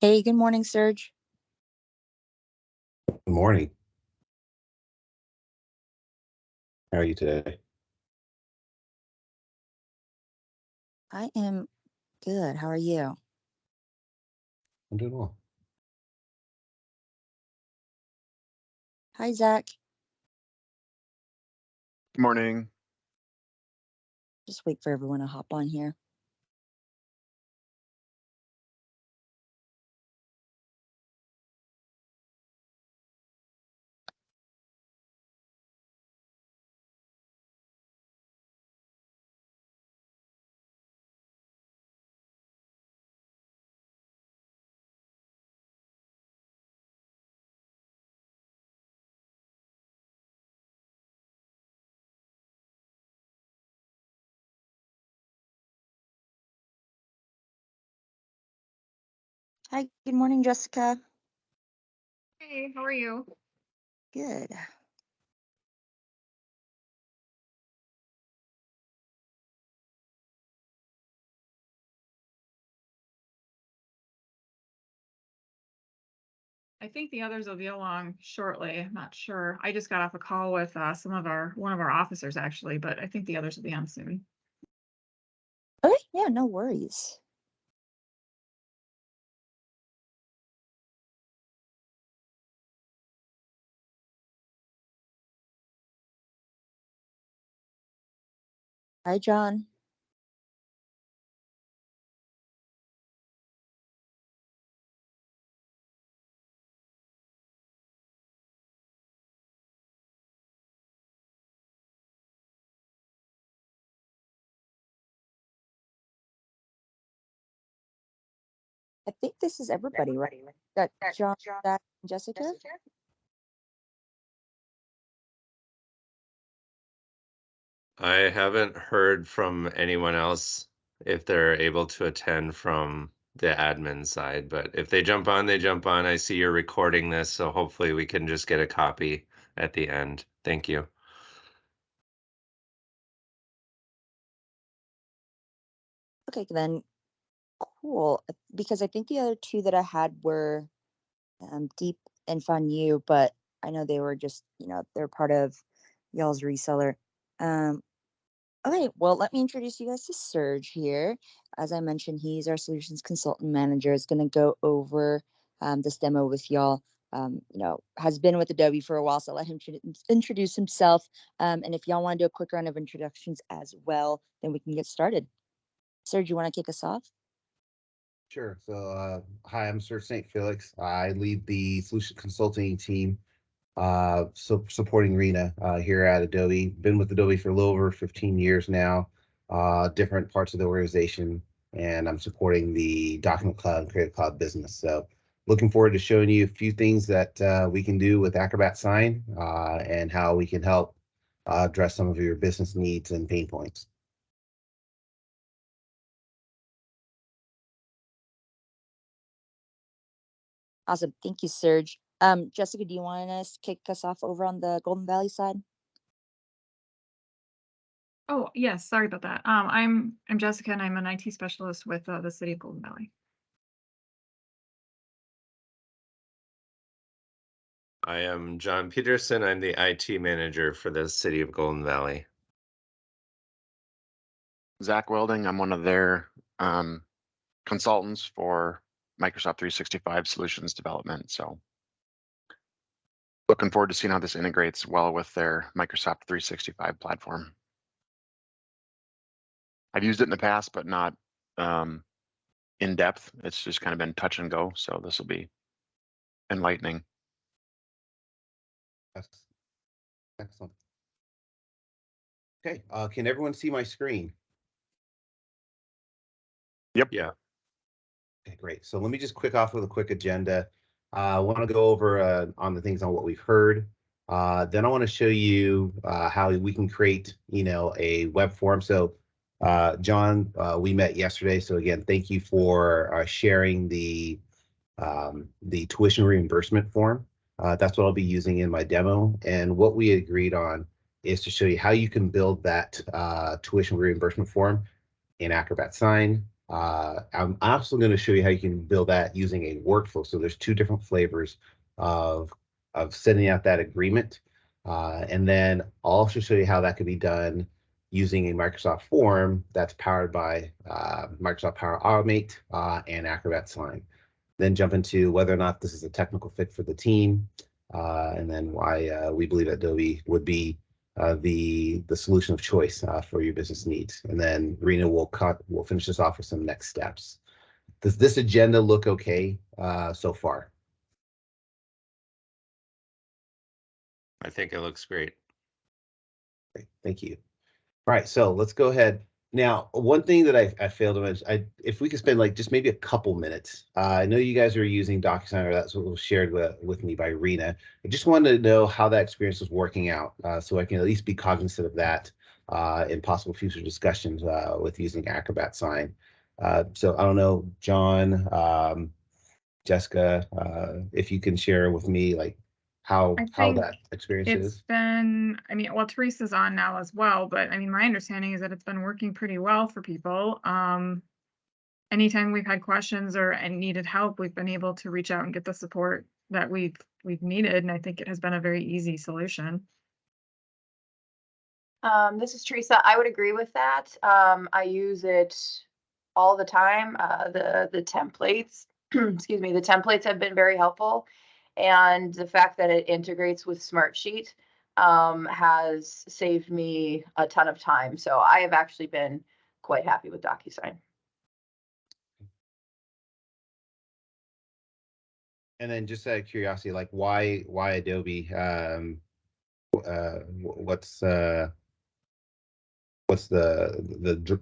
Hey, good morning, Serge. Good morning. How are you today? I am good. How are you? I'm doing well. Hi, Zach. Good morning. Just wait for everyone to hop on here. Hi, good morning, Jessica. Hey, how are you? Good. I think the others will be along shortly. I'm not sure. I just got off a call with one of our officers actually, but I think the others will be on soon. Okay, yeah, no worries. Hi, John. I think this is everybody, right? Got John, Zach, and Jessica. I haven't heard from anyone else if they're able to attend from the admin side, but if they jump on, they jump on. I see you're recording this, so hopefully we can just get a copy at the end. Thank you. Okay, then cool. Because I think the other two that I had were Deep and Fun You, but I know they were just, they're part of y'all's reseller. Um, Okay, well, let me introduce you guys to Serge here. As I mentioned, he's our solutions consultant manager. Is going to go over this demo with y'all. Has been with Adobe for a while, so let him introduce himself. And if y'all want to do a quick round of introductions as well, then we can get started. Serge, you want to kick us off? Sure. So, hi, I'm Sir St. Felix. I lead the solution consulting team, supporting Rena here at Adobe. Been with Adobe for a little over 15 years now, different parts of the organization, and I'm supporting the Document Cloud and Creative Cloud business. So, looking forward to showing you a few things that we can do with Acrobat Sign and how we can help address some of your business needs and pain points. Awesome. Thank you, Serge. Jessica, do you want to kick us off over on the Golden Valley side? Oh, yes, sorry about that. I'm Jessica and I'm an IT specialist with the City of Golden Valley. I am John Peterson. I'm the IT manager for the City of Golden Valley. Zach Welding. I'm one of their consultants for Microsoft 365 solutions development. So looking forward to seeing how this integrates well with their Microsoft 365 platform. I've used it in the past, but not in depth. It's just kind of been touch and go. So this will be enlightening. Yes. Excellent. Okay, can everyone see my screen? Yep. Yeah. Okay, great. So let me just quick off with a quick agenda. I want to go over on the things on what we've heard. Then I want to show you how we can create, a web form. So, John, we met yesterday. So again, thank you for sharing the tuition reimbursement form. That's what I'll be using in my demo. And what we agreed on is to show you how you can build that tuition reimbursement form in Acrobat Sign. I'm also going to show you how you can build that using a workflow. So there's two different flavors of sending out that agreement. And then I'll also show you how that could be done using a Microsoft form that's powered by Microsoft Power Automate and Acrobat Sign. Then jump into whether or not this is a technical fit for the team, and then why we believe Adobe would be the solution of choice for your business needs. And then Rena will finish this off with some next steps. Does this agenda look okay so far? I think it looks great. Great, thank you. All right, so let's go ahead. Now, one thing that I failed to mention, if we could spend like just maybe a couple minutes. I know you guys are using DocuSign, or that's what was shared with me by Rena. I just wanted to know how that experience was working out, so I can at least be cognizant of that in possible future discussions with using Acrobat Sign. So I don't know, John, Jessica, if you can share with me like how I think that experience it's is. been, I mean, well, Teresa's on now as well, but I mean, my understanding is that it's been working pretty well for people. Anytime we've had questions or and needed help, we've been able to reach out and get the support that we've needed, and I think it has been a very easy solution. This is Teresa. I would agree with that. I use it all the time. The templates, excuse me, the templates have been very helpful, and the fact that it integrates with Smartsheet has saved me a ton of time. So I have actually been quite happy with DocuSign. And then just out of curiosity, like why Adobe? What's the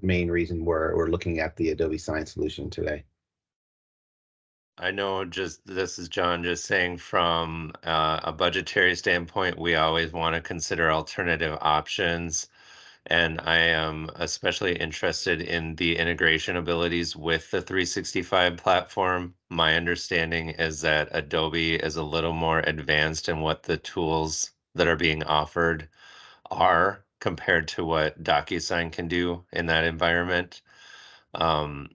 main reason we're looking at the Adobe Sign solution today? I know, just this is John just saying from a budgetary standpoint, we always want to consider alternative options. And I am especially interested in the integration abilities with the 365 platform. My understanding is that Adobe is a little more advanced in what the tools that are being offered are compared to what DocuSign can do in that environment. Um,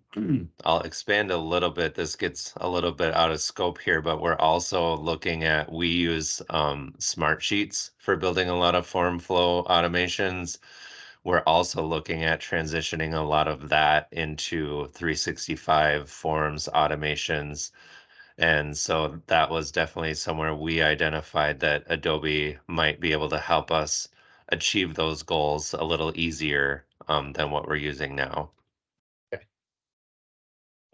I'll expand a little bit. This gets a little bit out of scope here, but we're also looking at, we use smart sheets for building a lot of form flow automations. We're also looking at transitioning a lot of that into 365 forms automations. And so that was definitely somewhere we identified that Adobe might be able to help us achieve those goals a little easier than what we're using now.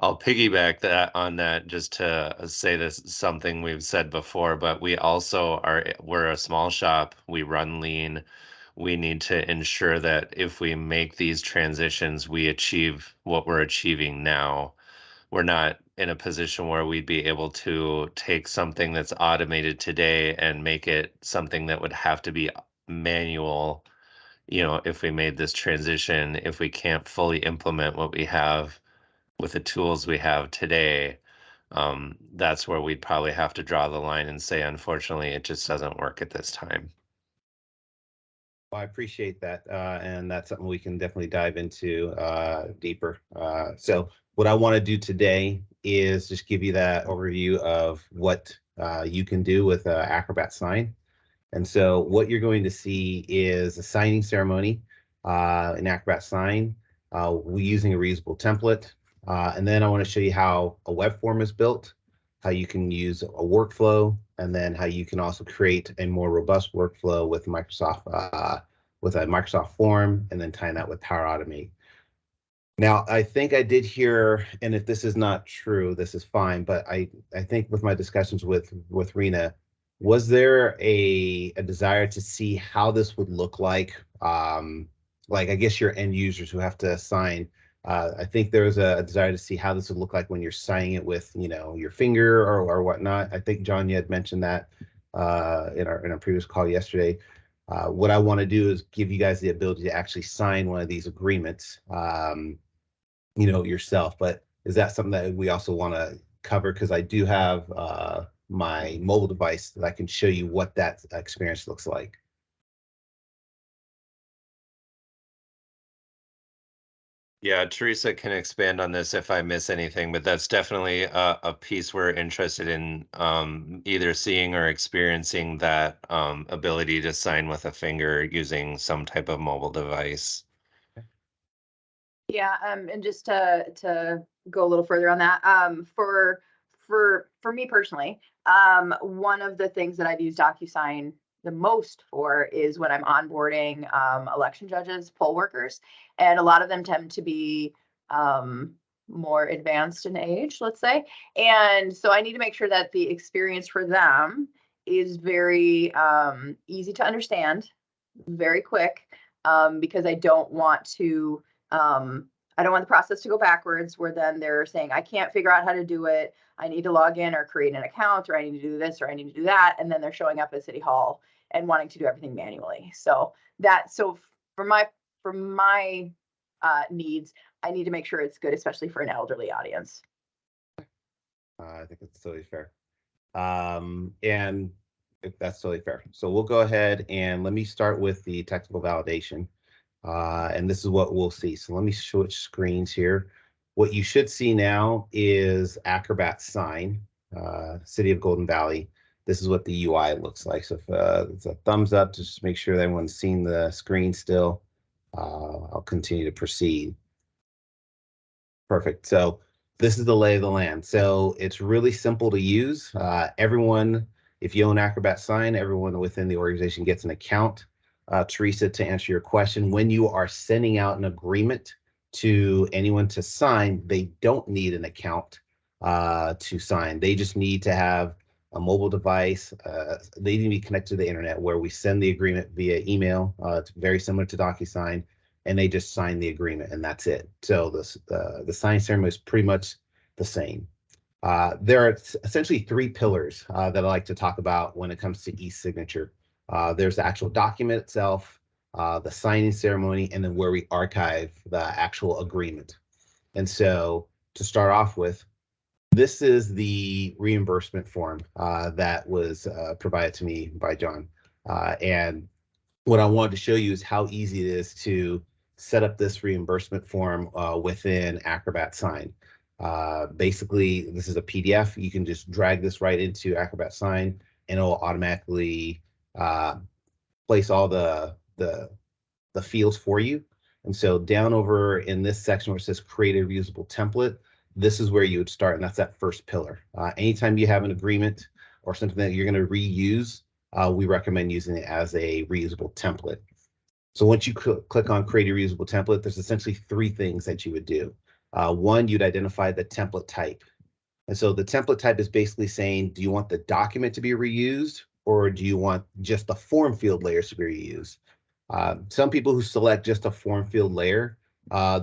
I'll piggyback that on that just to say this is something we've said before, but we also we're a small shop. We run lean. We need to ensure that if we make these transitions, we achieve what we're achieving now. We're not in a position where we'd be able to take something that's automated today and make it something that would have to be manual, if we made this transition, if we can't fully implement what we have with the tools we have today, that's where we'd probably have to draw the line and say, unfortunately, it just doesn't work at this time. Well, I appreciate that, and that's something we can definitely dive into deeper. So what I want to do today is just give you that overview of what you can do with Acrobat Sign. And so what you're going to see is a signing ceremony in Acrobat Sign. We're using a reusable template. And then I want to show you how a web form is built, how you can use a workflow, and then how you can also create a more robust workflow with Microsoft, with a Microsoft form, and then tying that with Power Automate. Now, I think I did hear, and if this is not true, this is fine, but I think with my discussions with Rena, was there a desire to see how this would look like I guess your end users who have to sign, I think there's a desire to see how this would look like when you're signing it with, your finger or whatnot. I think John, you had mentioned that in our previous call yesterday. What I want to do is give you guys the ability to actually sign one of these agreements, yourself. But is that something that we also want to cover? Because I do have my mobile device that I can show you what that experience looks like. Yeah, Teresa can expand on this if I miss anything, but that's definitely a piece we're interested in, either seeing or experiencing that ability to sign with a finger using some type of mobile device. Yeah, and just to go a little further on that, for me personally, one of the things that I've used DocuSign the most for is when I'm onboarding election judges, poll workers, and a lot of them tend to be more advanced in age, let's say, and so I need to make sure that the experience for them is very easy to understand, very quick, because I don't want the process to go backwards where then they're saying, I can't figure out how to do it. I need to log in or create an account, or I need to do this, or I need to do that. And then they're showing up at City Hall and wanting to do everything manually. So for my needs, I need to make sure it's good, especially for an elderly audience. I think it's totally fair. And that's totally fair. So we'll go ahead and let me start with the technical validation. And this is what we'll see. So let me switch screens here. What you should see now is Acrobat Sign, City of Golden Valley. This is what the UI looks like. So if it's a thumbs up, just make sure that everyone's seeing the screen still. I'll continue to proceed. Perfect. So this is the lay of the land. So it's really simple to use. Everyone, if you own Acrobat Sign, everyone within the organization gets an account. Teresa, to answer your question, when you are sending out an agreement to anyone to sign, they don't need an account to sign. They just need to have a mobile device. They need to be connected to the internet, where we send the agreement via email. It's very similar to DocuSign, and they just sign the agreement, and that's it. So the signing ceremony is pretty much the same. There are essentially three pillars that I like to talk about when it comes to e-signature. There's the actual document itself, the signing ceremony, and then where we archive the actual agreement. And so to start off with, this is the reimbursement form that was provided to me by John. And what I wanted to show you is how easy it is to set up this reimbursement form within Acrobat Sign. Basically, this is a PDF. You can just drag this right into Acrobat Sign, and it will automatically place all the fields for you. And so down over in this section where it says create a reusable template, this is where you would start, and that's that first pillar. Anytime you have an agreement or something that you're going to reuse, we recommend using it as a reusable template. So once you click on create a reusable template, there's essentially three things that you would do. One, you'd identify the template type. And so the template type is basically saying, do you want the document to be reused, or do you want just the form field layers to be reused? Some people who select just a form field layer,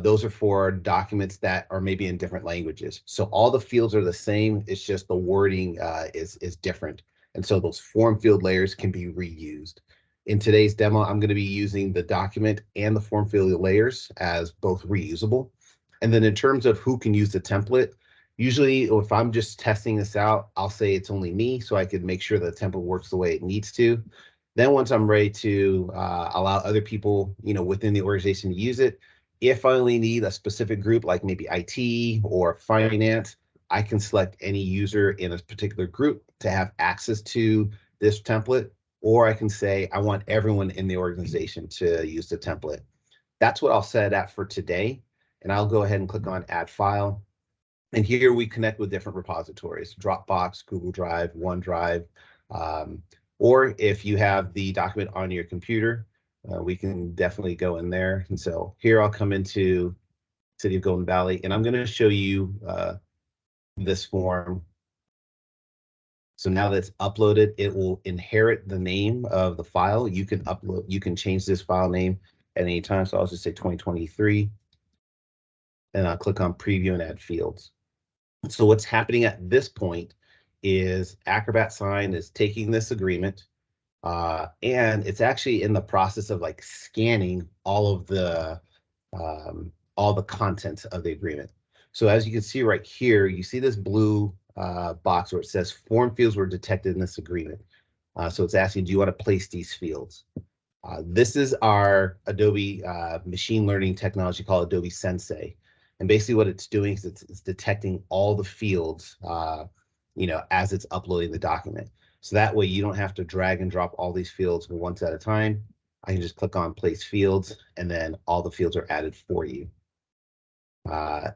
those are for documents that are maybe in different languages. So all the fields are the same, it's just the wording is different. And so those form field layers can be reused. In today's demo, I'm going to be using the document and the form field layers as both reusable. And then in terms of who can use the template, usually if I'm just testing this out, I'll say it's only me, so I could make sure the template works the way it needs to. Then once I'm ready to allow other people, within the organization to use it, if I only need a specific group, like maybe IT or finance, I can select any user in a particular group to have access to this template, or I can say I want everyone in the organization to use the template. That's what I'll set it at for today, and I'll go ahead and click on Add File. And here we connect with different repositories: Dropbox, Google Drive, OneDrive, or if you have the document on your computer, we can definitely go in there. And so here I'll come into City of Golden Valley, and I'm going to show you this form. So now that it's uploaded, it will inherit the name of the file. You can change this file name at any time. So I'll just say 2023, and I'll click on Preview and Add Fields. So what's happening at this point is Acrobat Sign is taking this agreement, and it's actually in the process of like scanning all the content of the agreement. So as you can see right here, you see this blue box where it says form fields were detected in this agreement. So it's asking, do you want to place these fields? This is our Adobe machine learning technology called Adobe Sensei. And basically what it's doing is it's detecting all the fields, as it's uploading the document. So that way you don't have to drag and drop all these fields once at a time. I can just click on place fields and then all the fields are added for you.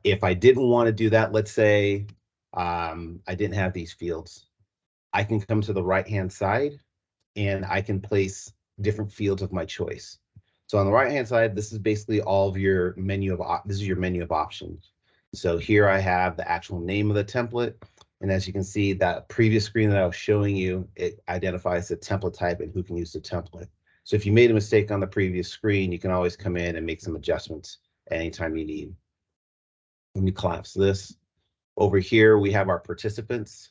If I didn't want to do that, let's say I didn't have these fields, I can come to the right-hand side and I can place different fields of my choice. So on the right-hand side, this is basically all of your menu of, this is your menu of options. So here I have the actual name of the template. And as you can see, that previous screen that I was showing you, it identifies the template type and who can use the template. So if you made a mistake on the previous screen, you can always come in and make some adjustments anytime you need. Let me collapse this. Over here, we have our participants.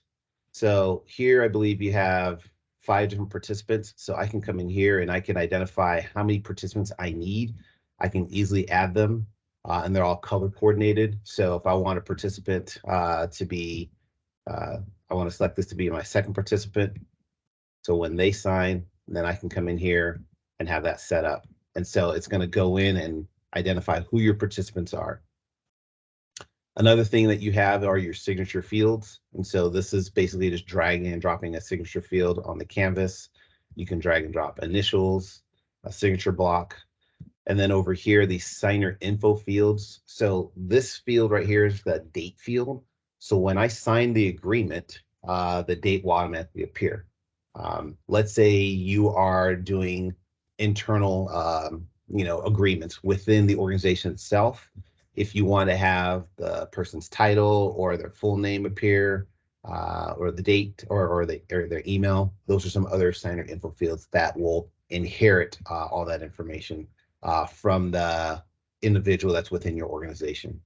So here, I believe you have 5 different participants. So I can come in here and I can identify how many participants I need. I can easily add them and they're all color coordinated. So if I want a participant to be, I want to select this to be my second participant. So when they sign, then I can come in here and have that set up. And so it's going to go in and identify who your participants are. Another thing that you have are your signature fields. And so this is basically just dragging and dropping a signature field on the canvas. You can drag and drop initials, a signature block, and then over here, these signer info fields. So this field right here is the date field. So when I sign the agreement, the date will automatically appear. Let's say you are doing internal, agreements within the organization itself. If you want to have the person's title or their full name appear, or the date or their email, those are some other signer info fields that will inherit all that information from the individual that's within your organization.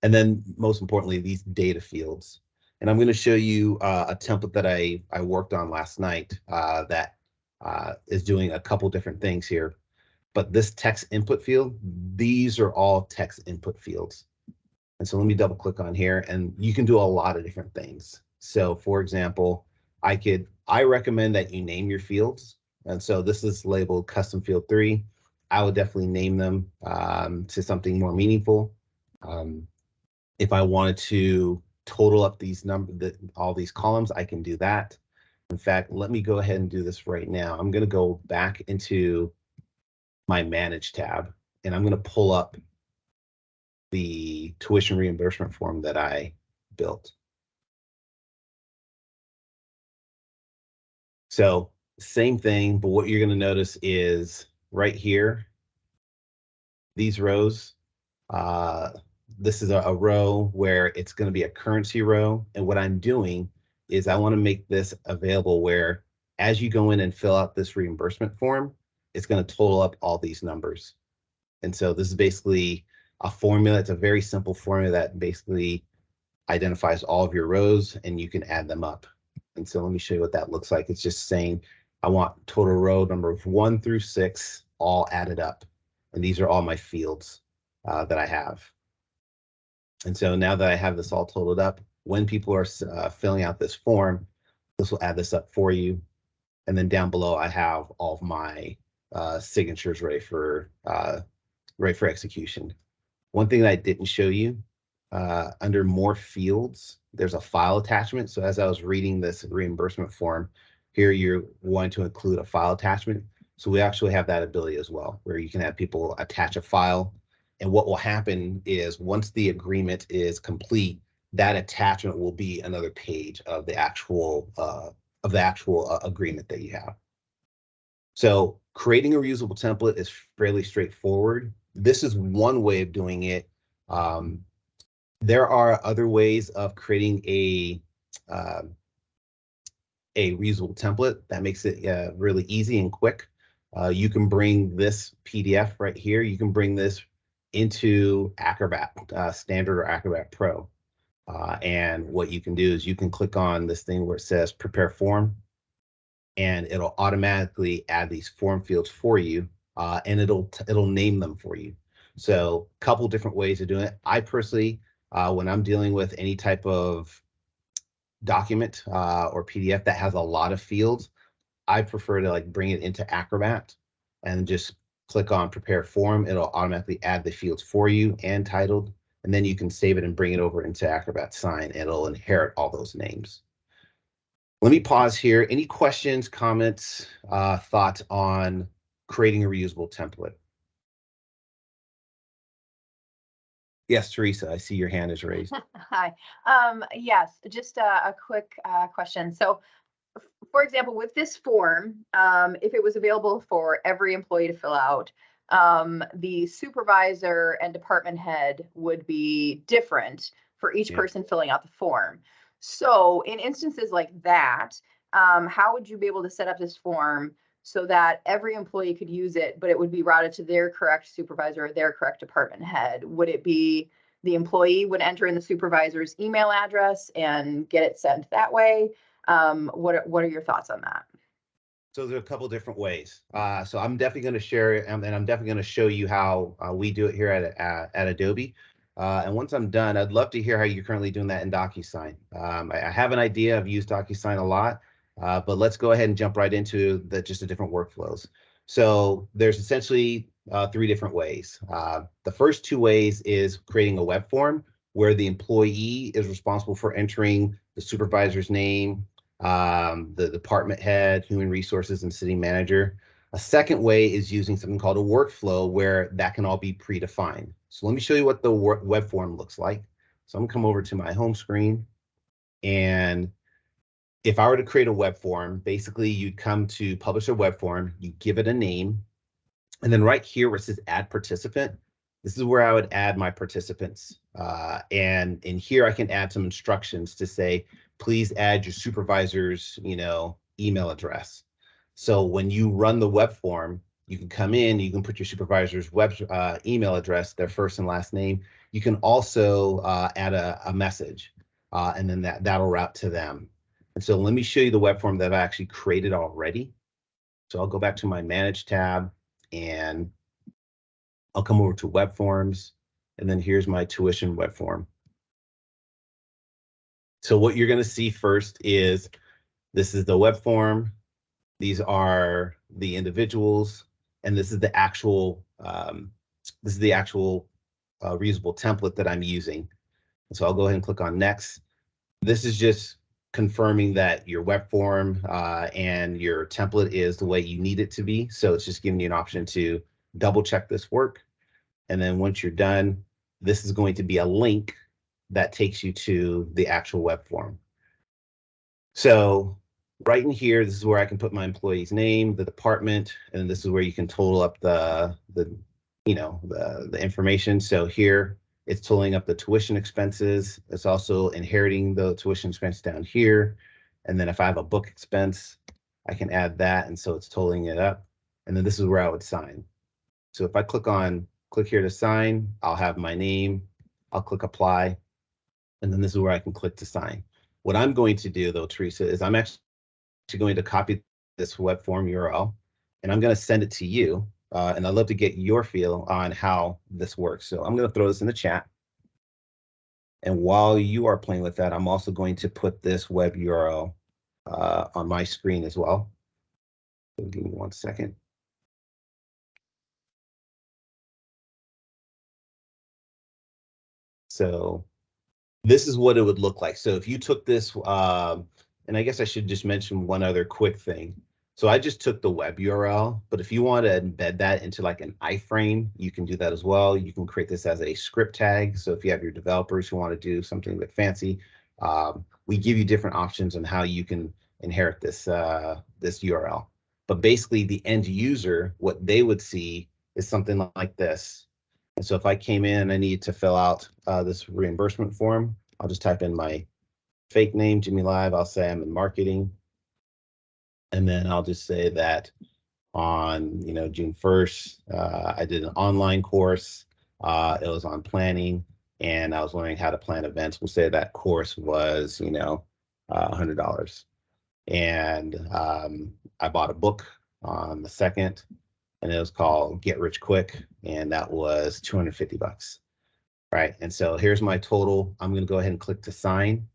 And then most importantly, these data fields. And I'm going to show you a template that I worked on last night that is doing a couple different things here. But this text input field, these are all text input fields. And so let me double click on here and you can do a lot of different things. So for example, I recommend that you name your fields. And so this is labeled custom field 3. I would definitely name them to something more meaningful. If I wanted to total up these numbers, all these columns, I can do that. In fact, let me go ahead and do this right now. I'm going to go back into my Manage tab, and I'm going to pull up the tuition reimbursement form that I built. So same thing, but what you're going to notice is right here, these rows, this is a row where it's going to be a currency row. And what I'm doing is I want to make this available where as you go in and fill out this reimbursement form, it's going to total up all these numbers. And so this is basically a formula. It's a very simple formula that basically identifies all of your rows and you can add them up. And so let me show you what that looks like. It's just saying I want total row numbers 1 through 6 all added up. And these are all my fields that I have. And so now that I have this all totaled up, when people are filling out this form, this will add this up for you. And then down below, I have all of my signatures ready for execution. One thing that I didn't show you, under more fields, there's a file attachment. So as I was reading this reimbursement form, here you're wanting to include a file attachment. So we actually have that ability as well, where you can have people attach a file. And what will happen is once the agreement is complete, that attachment will be another page of the actual agreement that you have. So creating a reusable template is fairly straightforward. This is one way of doing it. There are other ways of creating a reusable template that makes it really easy and quick. You can bring this PDF right here. You can bring this into Acrobat Standard or Acrobat Pro. And what you can do is you can click on this thing where it says prepare form, and it'll automatically add these form fields for you, and it'll name them for you. So a couple different ways of doing it. I personally, when I'm dealing with any type of document or PDF that has a lot of fields, I prefer to bring it into Acrobat and just click on prepare form. It'll automatically add the fields for you and titled, and then you can save it and bring it over into Acrobat Sign. It'll inherit all those names. Let me pause here. Any questions, comments, thoughts on creating a reusable template? Yes, Teresa, I see your hand is raised. Hi. Yes, just a quick question. So, for example, with this form, if it was available for every employee to fill out, the supervisor and department head would be different for each Yeah. person filling out the form. So, in instances like that, how would you be able to set up this form so that every employee could use it, but it would be routed to their correct supervisor or their correct department head? Would it be the employee would enter in the supervisor's email address and get it sent that way? What are your thoughts on that? So there's a couple different ways. So I'm definitely going to share it, and I'm definitely going to show you how we do it here at Adobe. And once I'm done, I'd love to hear how you're currently doing that in DocuSign. I have an idea. I've used DocuSign a lot, but let's go ahead and jump right into just the different workflows. So there's essentially 3 different ways. The first 2 ways is creating a web form where the employee is responsible for entering the supervisor's name, the department head, human resources, and city manager. A second way is using something called a workflow where that can all be predefined. So let me show you what the web form looks like. So I'm gonna come over to my home screen, and if I were to create a web form, basically you'd come to publish a web form, you give it a name, and then right here where it says add participant, this is where I would add my participants. And in here I can add some instructions to say, please add your supervisor's, email address. So when you run the web form, you can come in, you can put your supervisor's email address, their first and last name. You can also add a message, and then that'll route to them. And so let me show you the web form that I've actually created already. So I'll go back to my Manage tab, and I'll come over to web forms, and then here's my tuition web form. So what you're going to see first is this is the web form. These are the individuals, and this is the actual reusable template that I'm using. And so I'll go ahead and click on next. This is just confirming that your web form and your template is the way you need it to be. So it's just giving you an option to double check this work. And then once you're done, this is going to be a link that takes you to the actual web form. So right in here, this is where I can put my employee's name, the department, and this is where you can total up the information. So here it's totaling up the tuition expenses. It's also inheriting the tuition expense down here. And then if I have a book expense, I can add that. And so it's totaling it up. And then this is where I would sign. So if I click here to sign, I'll have my name, I'll click apply, and then this is where I can click to sign. What I'm going to do though, Teresa, is I'm actually going to copy this web form URL, and I'm going to send it to you. And I'd love to get your feel on how this works. So I'm going to throw this in the chat. And while you are playing with that, I'm also going to put this web URL on my screen as well. So give me 1 second. So this is what it would look like. So if you took this, and I guess I should just mention one other quick thing. So I just took the web URL, but if you want to embed that into like an iframe, you can do that as well. You can create this as a script tag. So if you have your developers who want to do something a bit fancy, we give you different options on how you can inherit this URL. But basically the end user, what they would see is something like this. And so if I came in and I need to fill out this reimbursement form, I'll just type in my fake name, Jimmy Live. I'll say I'm in marketing. And then I'll just say that on June 1st, I did an online course. It was on planning, and I was learning how to plan events. We'll say that course was $100. And I bought a book on the 2nd, and it was called Get Rich Quick, and that was $250. Right, and so here's my total. I'm going to go ahead and click to sign.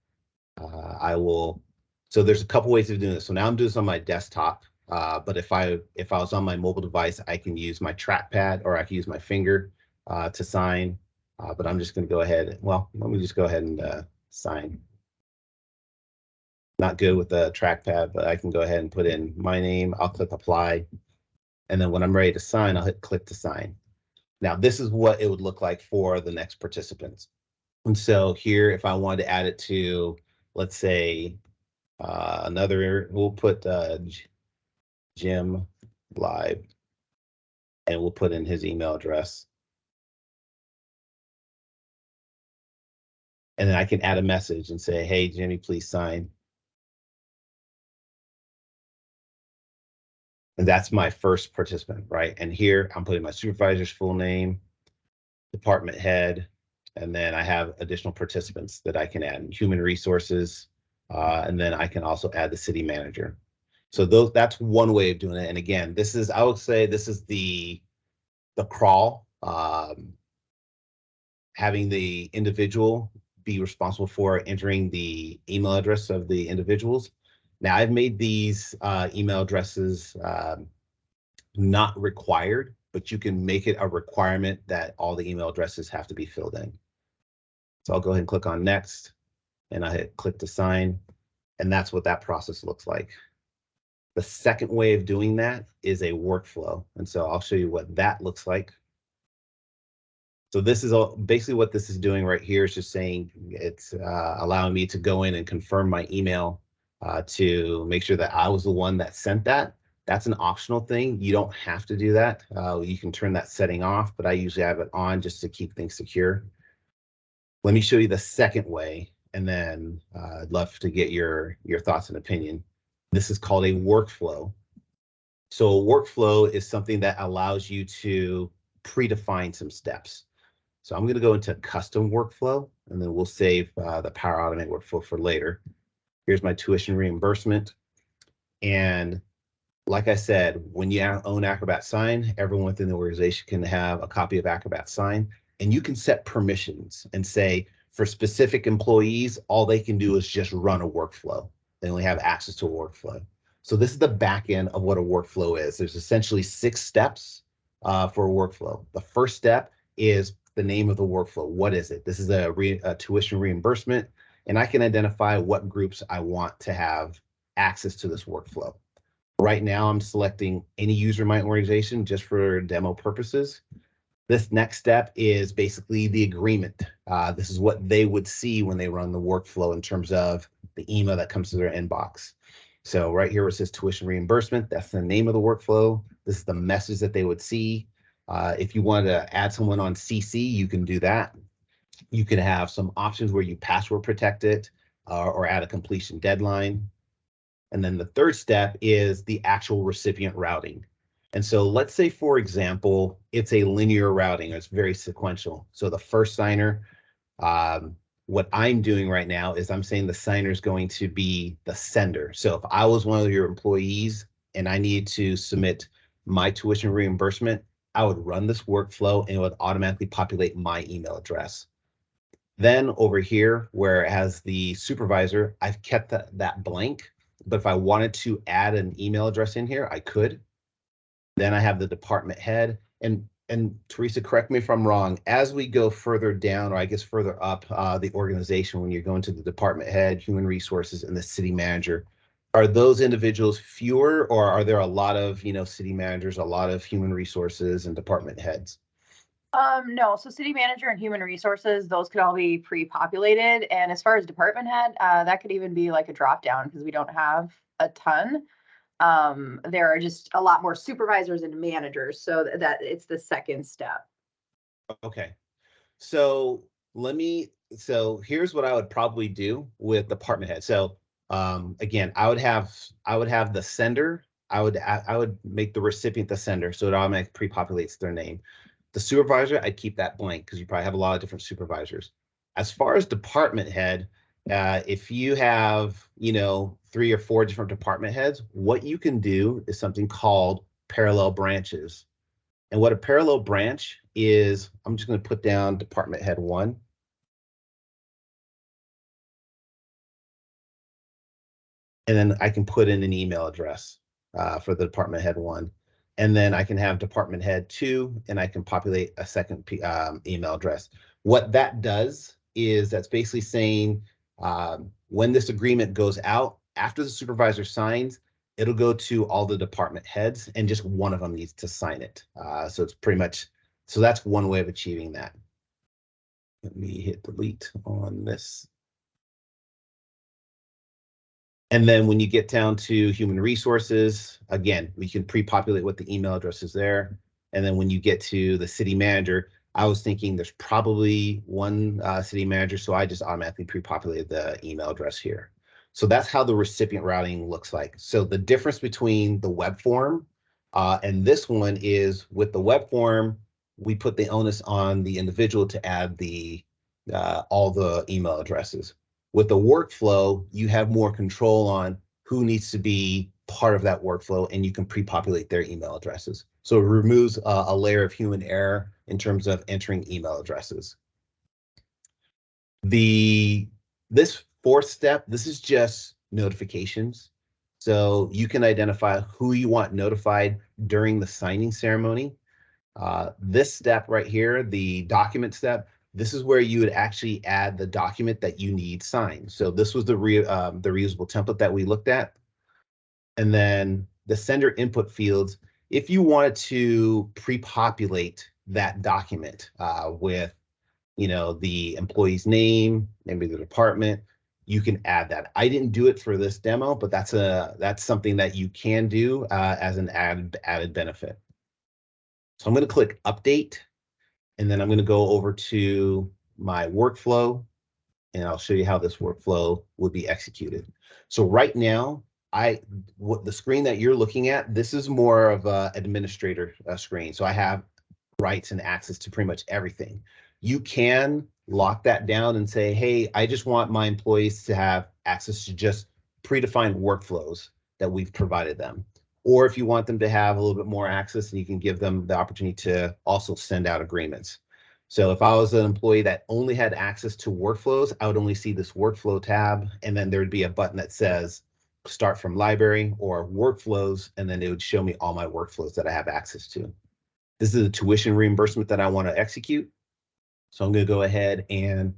So there's a couple ways of doing this. So now I'm doing this on my desktop. But if I was on my mobile device, I can use my trackpad or I can use my finger to sign. But I'm just going to go ahead. Well, let me just go ahead and sign. Not good with the trackpad, but I can go ahead and put in my name. I'll click apply. And then when I'm ready to sign, I'll hit click to sign. Now, this is what it would look like for the next participants. And so here, if I wanted to add it to, let's say, we'll put Jim Live, and we'll put in his email address. And then I can add a message and say, hey, Jimmy, please sign. And that's my first participant, right? And here I'm putting my supervisor's full name, department head, and then I have additional participants that I can add, human resources, and then I can also add the city manager. So that's one way of doing it. And again, I would say this is the crawl, having the individual be responsible for entering the email address of the individuals. Now, I've made these email addresses not required, but you can make it a requirement that all the email addresses have to be filled in. So I'll go ahead and click on next, and I hit click to sign, and that's what that process looks like. The second way of doing that is a workflow, and so I'll show you what that looks like. So this is basically what this is doing right here is just saying it's allowing me to go in and confirm my email to make sure that I was the one that sent that. That's an optional thing. You don't have to do that. You can turn that setting off, but I usually have it on just to keep things secure. Let me show you the second way, and then I'd love to get your thoughts and opinion. This is called a workflow. So a workflow is something that allows you to predefine some steps. So I'm going to go into custom workflow, and then we'll save the Power Automate workflow for later. Here's my tuition reimbursement. And like I said, when you own Acrobat Sign, everyone within the organization can have a copy of Acrobat Sign, and you can set permissions and say for specific employees, all they can do is just run a workflow. They only have access to a workflow. So this is the back end of what a workflow is. There's essentially 6 steps for a workflow. The first step is the name of the workflow. What is it? This is a tuition reimbursement, and I can identify what groups I want to have access to this workflow. Right now, I'm selecting any user in my organization just for demo purposes. This next step is basically the agreement. This is what they would see when they run the workflow in terms of the email that comes to their inbox. So right here where it says tuition reimbursement, that's the name of the workflow. This is the message that they would see. If you wanted to add someone on CC, you can do that. You can have some options where you password protect it or add a completion deadline. And then the third step is the actual recipient routing. And so let's say, for example, it's a linear routing. It's very sequential. So the first signer, what I'm doing right now is I'm saying the signer is going to be the sender. So if I was one of your employees and I needed to submit my tuition reimbursement, I would run this workflow and it would automatically populate my email address. Then over here, where it has the supervisor, I've kept that blank. But if I wanted to add an email address in here, I could. Then I have the department head. And Teresa, correct me if I'm wrong, as we go further down, or I guess further up the organization, when you're going to the department head, human resources, and the city manager, are those individuals fewer, or are there a lot of, city managers, a lot of human resources and department heads? No, so city manager and human resources, those could all be pre-populated. And as far as department head, that could even be like a drop down because we don't have a ton. There are just a lot more supervisors and managers, so that it's the second step. Okay. So here's what I would probably do with department head. So again, I would have the sender. I would make the recipient the sender, so it automatically pre-populates their name. The supervisor, I'd keep that blank because you probably have a lot of different supervisors. As far as department head, if you have 3 or 4 different department heads, what you can do is something called parallel branches. And what a parallel branch is, I'm just going to put down department head 1. And then I can put in an email address. for the department head 1. And then I can have department head 2, and I can populate a second email address. What that does is that's basically saying when this agreement goes out, after the supervisor signs, it'll go to all the department heads, and just one of them needs to sign it. So it's pretty much, so that's one way of achieving that. Let me hit delete on this. And then when you get down to human resources, again, we can pre-populate what the email address is there. And then when you get to the city manager, I was thinking there's probably one city manager, so I just automatically pre-populated the email address here. So that's how the recipient routing looks like. So the difference between the web form and this one is, with the web form, we put the onus on the individual to add the all the email addresses. With the workflow, you have more control on who needs to be part of that workflow, and you can pre-populate their email addresses. So it removes a layer of human error in terms of entering email addresses. This fourth step, this is just notifications. So you can identify who you want notified during the signing ceremony. This step right here, the document step, this is where you would actually add the document that you need signed. So this was the reusable template that we looked at. And then the sender input fields, if you wanted to pre-populate that document with, you know, the employee's name, maybe the department, you can add that. I didn't do it for this demo, but that's something that you can do as an added benefit. So I'm going to click update, and then I'm going to go over to my workflow, and I'll show you how this workflow would be executed. So right now, the screen that you're looking at, this is more of a administrator screen. So I have rights and access to pretty much everything. You can lock that down and say, hey, I just want my employees to have access to just predefined workflows that we've provided them. Or if you want them to have a little bit more access, and you can give them the opportunity to also send out agreements. So if I was an employee that only had access to workflows, I would only see this workflow tab, and then there would be a button that says start from library or workflows, and then it would show me all my workflows that I have access to. This is a tuition reimbursement that I want to execute. So I'm going to go ahead, and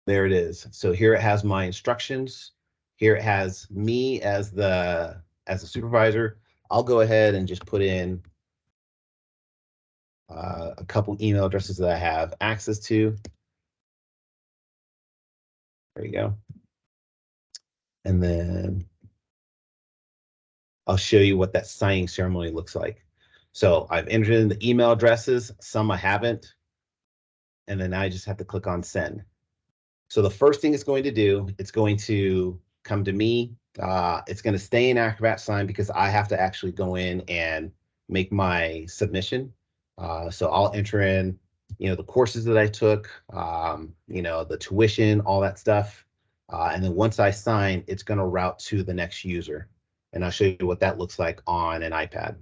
there it is. So here it has my instructions. Here it has me as the supervisor. I'll go ahead and just put in a couple email addresses that I have access to. There you go. And then I'll show you what that signing ceremony looks like. So I've entered in the email addresses, some I haven't, and then I just have to click on send. So the first thing it's going to do, it's going to come to me. It's going to stay in Acrobat Sign because I have to actually go in and make my submission. So I'll enter in, you know, the courses that I took, you know, the tuition, all that stuff. And then once I sign, it's going to route to the next user. And I'll show you what that looks like on an iPad.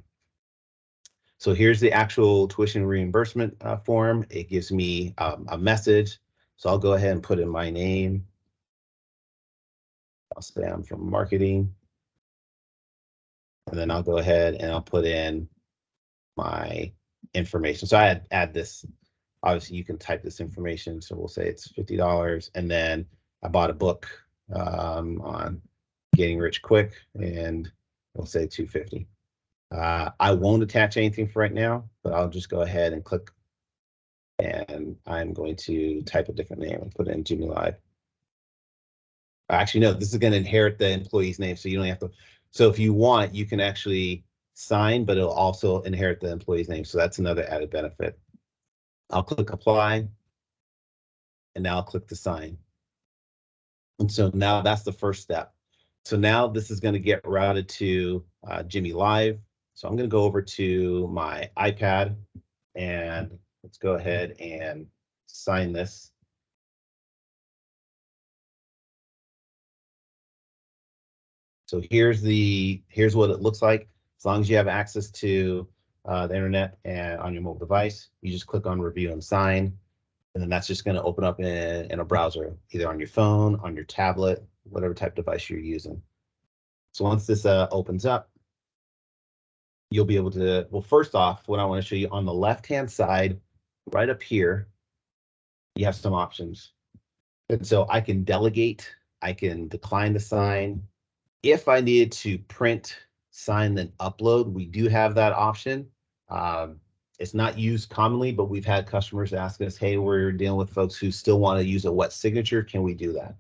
So here's the actual tuition reimbursement form. It gives me a message. So I'll go ahead and put in my name. I'll say I'm from marketing. And then I'll go ahead and I'll put in my information. So I add this. Obviously, you can type this information. So we'll say it's $50. And then I bought a book on getting rich quick, and we'll say $250. I won't attach anything for right now, but I'll just go ahead and click, and I'm going to type a different name and put in Jimmy Live. Actually, no, this is going to inherit the employee's name, so you don't have to. So if you want, you can actually sign, but it'll also inherit the employee's name. So that's another added benefit. I'll click apply, and now I'll click to sign. And so now that's the first step. So now this is going to get routed to Jimmy Live. So I'm going to go over to my iPad, and let's go ahead and sign this. So here's what it looks like. As long as you have access to the internet and on your mobile device, you just click on review and sign, and then that's just going to open up in a browser, either on your phone, on your tablet, whatever type of device you're using. So once this opens up, you'll be able to, well, first off, what I want to show you on the left-hand side, right up here, you have some options. And so I can delegate, I can decline the sign. If I needed to print, sign, then upload, we do have that option. It's not used commonly, but we've had customers ask us, hey, we're dealing with folks who still want to use a wet signature. Can we do that?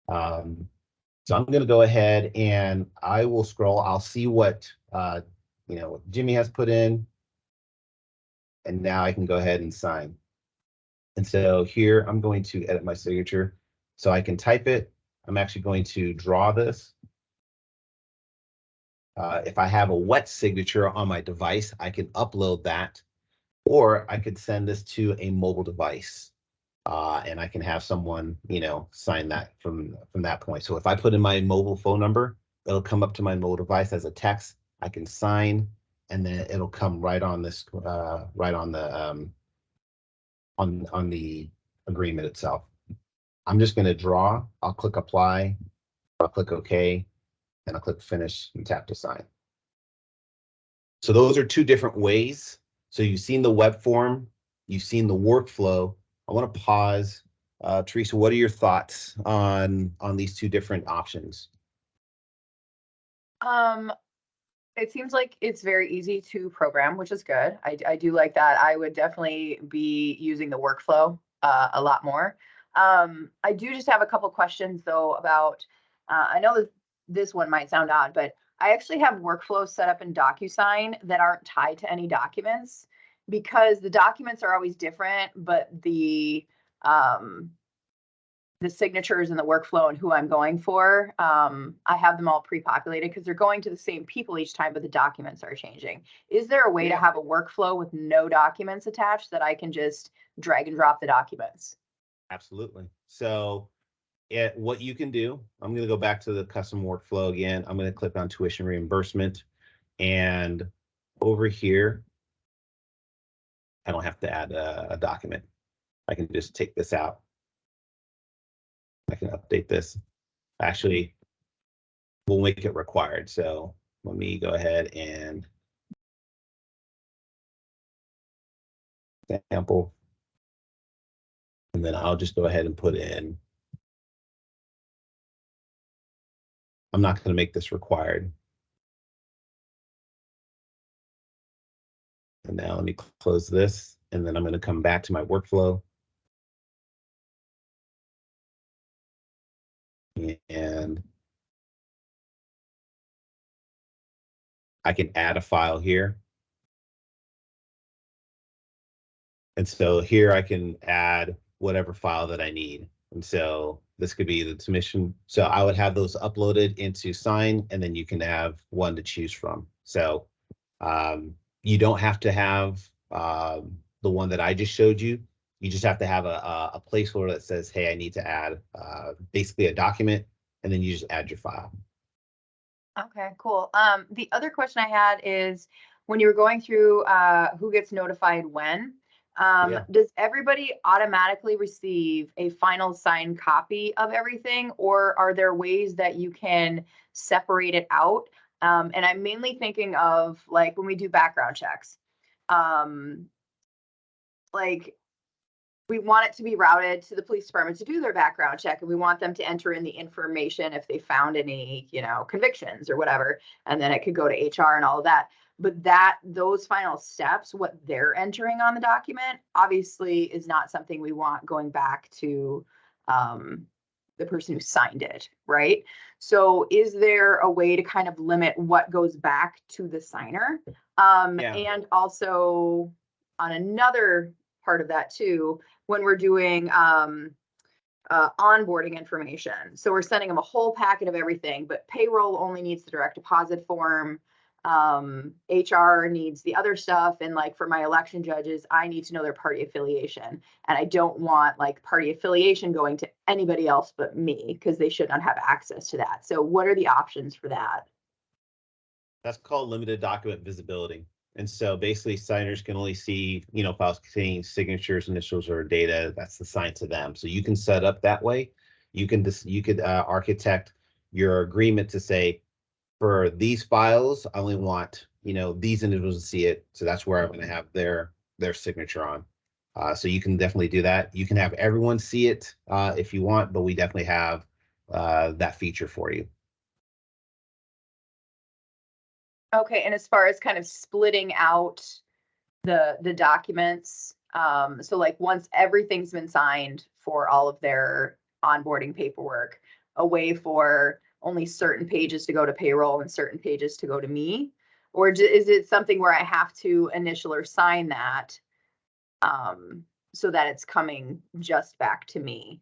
So I'm going to go ahead and I will scroll. I'll see what, what Jimmy has put in. And now I can go ahead and sign. And so here I'm going to edit my signature so I can type it. I'm actually going to draw this. If I have a wet signature on my device, I can upload that, or I could send this to a mobile device, and I can have someone, sign that from that point. So if I put in my mobile phone number, it'll come up to my mobile device as a text. I can sign, and then it'll come right on this, right on the on the agreement itself. I'm just going to draw. I'll click apply. I'll click OK, and I'll click finish and tap to sign. So those are two different ways. So you've seen the web form, you've seen the workflow. I want to pause. Teresa, what are your thoughts on these two different options? It seems like it's very easy to program, which is good. I do like that. I would definitely be using the workflow a lot more. I do just have a couple questions though about, I know that this one might sound odd, but I actually have workflows set up in DocuSign that aren't tied to any documents because the documents are always different, but the signatures and the workflow and who I'm going for, I have them all pre-populated because they're going to the same people each time, but the documents are changing. Is there a way to have a workflow with no documents attached that I can just drag and drop the documents? Absolutely. So what you can do, I'm going to go back to the custom workflow again. I'm going to click on tuition reimbursement, and over here, I don't have to add a document. I can just take this out. I can update this. Actually, we'll make it required. So let me go ahead and sample. And then I'll just go ahead and put in. I'm not going to make this required. And now let me close this, and then I'm going to come back to my workflow. And I can add a file here. And so here I can add whatever file that I need. And so this could be the submission. So I would have those uploaded into Sign, and then you can have one to choose from. So you don't have to have the one that I just showed you. You just have to have a placeholder that says, hey, I need to add basically a document, and then you just add your file. Okay, cool. The other question I had is when you were going through who gets notified when, does everybody automatically receive a final signed copy of everything, or are there ways that you can separate it out? And I'm mainly thinking of like when we do background checks, like we want it to be routed to the police department to do their background check, and we want them to enter in the information if they found any, convictions or whatever, and then it could go to HR and all of that. But those final steps, what they're entering on the document, obviously is not something we want going back to the person who signed it, right? So is there a way to kind of limit what goes back to the signer? And also on another part of that too, when we're doing onboarding information. So we're sending them a whole packet of everything, but payroll only needs the direct deposit form. HR needs the other stuff. And like for my election judges, I need to know their party affiliation. And I don't want like party affiliation going to anybody else but me, because they should not have access to that. So what are the options for that? That's called limited document visibility. And so basically signers can only see, files containing signatures, initials, or data that's assigned to them. So you can set up that way. You could architect your agreement to say, for these files, I only want these individuals see it. So that's where I'm going to have their signature on. So you can definitely do that. You can have everyone see it if you want, but we definitely have that feature for you. Okay, and as far as kind of splitting out the documents, so like once everything's been signed for all of their onboarding paperwork, a way for only certain pages to go to payroll and certain pages to go to me? Or is it something where I have to initial or sign that so that it's coming just back to me?